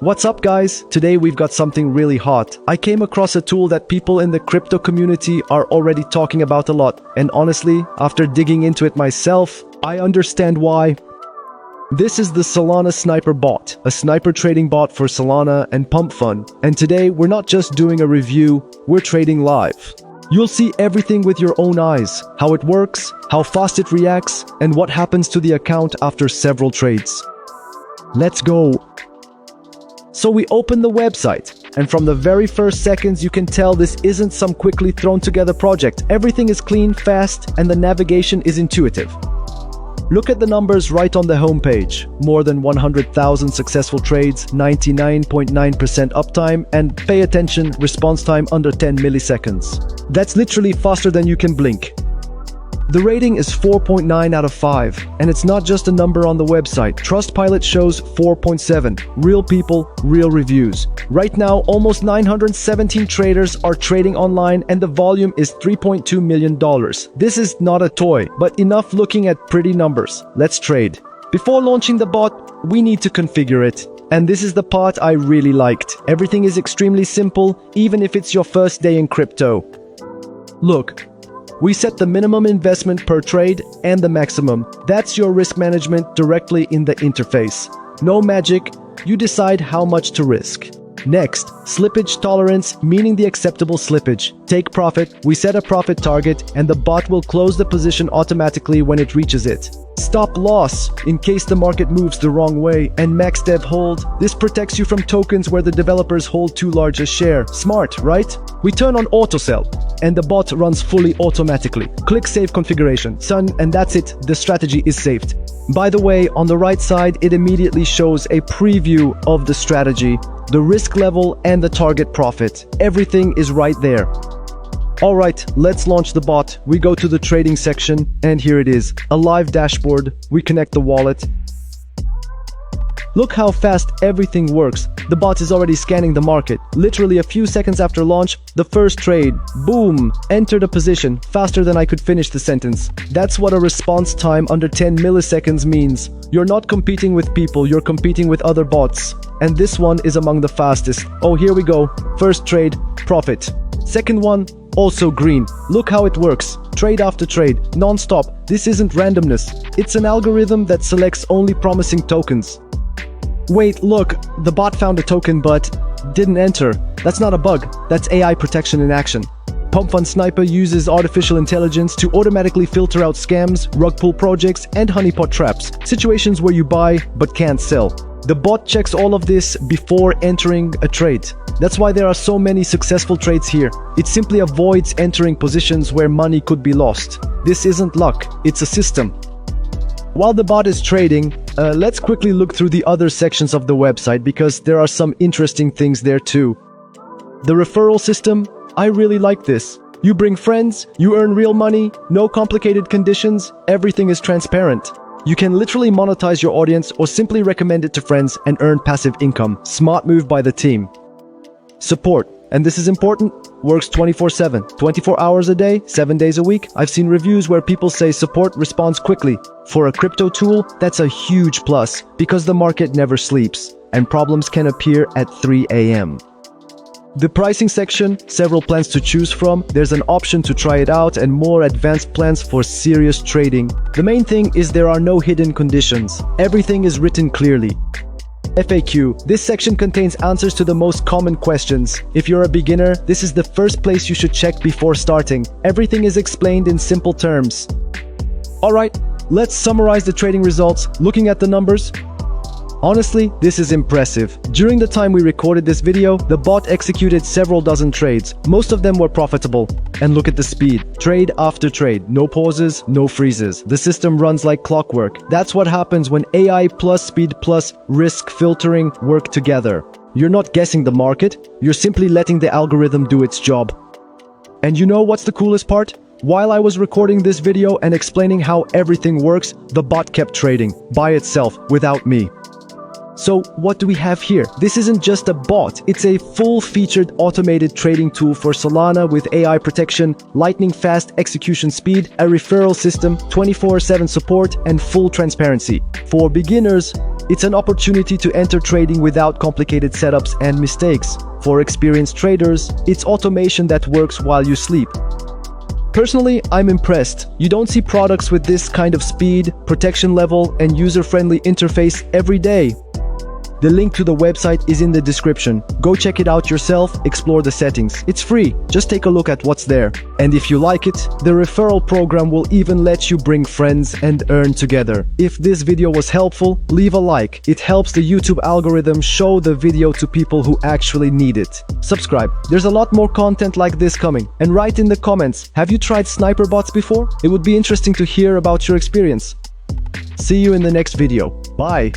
What's up guys? Today we've got something really hot. I came across a tool that people in the crypto community are already talking about a lot. And honestly, after digging into it myself, I understand why. This is the Solana Sniper Bot, a sniper trading bot for Solana and pump.fun. And today we're not just doing a review, we're trading live. You'll see everything with your own eyes, how it works, how fast it reacts, and what happens to the account after several trades. Let's go! So we open the website, and from the very first seconds you can tell this isn't some quickly thrown together project. Everything is clean, fast, and the navigation is intuitive. Look at the numbers right on the homepage. More than 100,000 successful trades, 99.9% uptime, and pay attention, response time under 10 milliseconds. That's literally faster than you can blink. The rating is 4.9 out of 5, and it's not just a number on the website. Trustpilot shows 4.7. Real people, real reviews. Right now, almost 917 traders are trading online, and the volume is $3.2 million. This is not a toy, but enough looking at pretty numbers. Let's trade. Before launching the bot, we need to configure it. And this is the part I really liked. Everything is extremely simple, even if it's your first day in crypto. Look. We set the minimum investment per trade and the maximum. That's your risk management directly in the interface. No magic, you decide how much to risk. Next, slippage tolerance, meaning the acceptable slippage. Take profit, we set a profit target, and the bot will close the position automatically when it reaches it. Stop loss, in case the market moves the wrong way, and max dev hold. This protects you from tokens where the developers hold too large a share. Smart, right? We turn on auto sell, and the bot runs fully automatically. Click save configuration, and that's it, the strategy is saved. By the way, on the right side, it immediately shows a preview of the strategy, the risk level, and the target profit. Everything is right there. Alright, let's launch the bot. We go to the trading section, and here it is, a live dashboard. We connect the wallet. Look how fast everything works. The bot is already scanning the market. Literally a few seconds after launch, the first trade, boom, entered a position faster than I could finish the sentence. That's what a response time under 10 milliseconds means. You're not competing with people, you're competing with other bots. And this one is among the fastest. Oh, here we go. First trade, profit. Second one, also green. Look how it works. Trade after trade, non-stop. This isn't randomness. It's an algorithm that selects only promising tokens. Wait, look, the bot found a token but didn't enter. That's not a bug, that's AI protection in action. Memecoin Sniper uses artificial intelligence to automatically filter out scams, rug pull projects, and honeypot traps, situations where you buy but can't sell. The bot checks all of this before entering a trade. That's why there are so many successful trades here. It simply avoids entering positions where money could be lost. This isn't luck, it's a system. While the bot is trading, let's quickly look through the other sections of the website because there are some interesting things there too. The referral system, I really like this. You bring friends, you earn real money, no complicated conditions, everything is transparent. You can literally monetize your audience or simply recommend it to friends and earn passive income. Smart move by the team. Support, and this is important, works 24/7, 24 hours a day, 7 days a week. I've seen reviews where people say support responds quickly. For a crypto tool, that's a huge plus because the market never sleeps and problems can appear at 3 a.m. The pricing section, several plans to choose from, there's an option to try it out and more advanced plans for serious trading. The main thing is there are no hidden conditions. Everything is written clearly. FAQ. This section contains answers to the most common questions. If you're a beginner, this is the first place you should check before starting. Everything is explained in simple terms. Alright, let's summarize the trading results. Looking at the numbers, honestly, this is impressive. During the time we recorded this video, the bot executed several dozen trades. Most of them were profitable. And look at the speed. Trade after trade. No pauses, no freezes. The system runs like clockwork. That's what happens when AI plus speed plus risk filtering work together. You're not guessing the market, you're simply letting the algorithm do its job. And you know what's the coolest part? While I was recording this video and explaining how everything works, the bot kept trading by itself without me. So what do we have here? This isn't just a bot, it's a full-featured automated trading tool for Solana with AI protection, lightning-fast execution speed, a referral system, 24/7 support, and full transparency. For beginners, It's an opportunity to enter trading without complicated setups and mistakes. For experienced traders, it's automation that works while you sleep. Personally, I'm impressed. You don't see products with this kind of speed, protection level, and user-friendly interface every day. The link to the website is in the description. Go check it out yourself, explore the settings. It's free, just take a look at what's there. And if you like it, the referral program will even let you bring friends and earn together. If this video was helpful, leave a like. It helps the YouTube algorithm show the video to people who actually need it. Subscribe. There's a lot more content like this coming. And write in the comments, have you tried sniper bots before? It would be interesting to hear about your experience. See you in the next video. Bye.